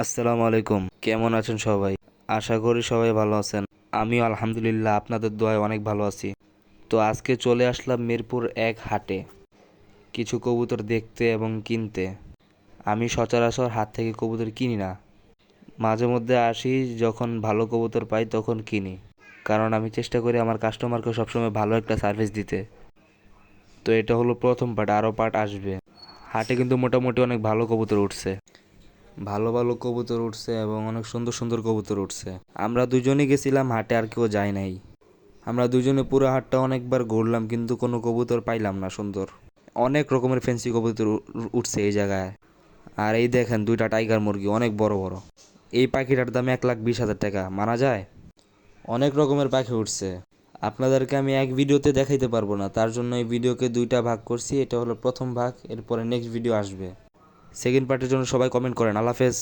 আসসালামু আলাইকুম। কেমন আছেন সবাই? আশা করি সবাই ভালো আছেন। আমিও আলহামদুলিল্লাহ আপনাদের দোয়ায় অনেক ভালো আছি। তো আজকে চলে আসলাম মিরপুর ১ হাটে কিছু কবুতর দেখতে এবং কিনতে। আমি সচরাচর হাট থেকে কবুতর কিনি না। মাঝে মধ্যে আসি, যখন ভালো কবুতর পাই তখন কিনি। কারণ আমি চেষ্টা করি আমার কাস্টমারকে সবসময় ভালো একটা সার্ভিস দিতে। তো এটা হলো প্রথম পার্ট, আরও পার্ট আসবে। হাটে কিন্তু মোটামুটি অনেক ভালো কবুতর উঠছে। ভালো ভালো কবুতর উঠছে এবং অনেক সুন্দর সুন্দর কবুতর উঠছে। আমরা দুজনেই গেছিলাম হাটে, আর কেউ যায় নাই। আমরা দুজনে পুরো হাটটা অনেকবার ঘুরলাম, কিন্তু কোনো কবুতর পাইলাম না সুন্দর। অনেক রকমের ফ্যান্সি কবুতর উঠছে এই জায়গায়। আর এই দেখেন দুইটা টাইগার মুরগি, অনেক বড় বড়। এই পাখিটার দাম 1,20,000 টাকা, মানা যায়? অনেক রকমের পাখি উঠছে। আপনাদেরকে আমি এক ভিডিওতে দেখাইতে পারবো না, তার জন্য এই ভিডিওকে দুইটা ভাগ করছি। এটা হলো প্রথম ভাগ, এরপরে নেক্সট ভিডিও আসবে। সেকেন্ড পার্টের জন্য সবাই কমেন্ট করেন। আল্লাহ হাফেজ।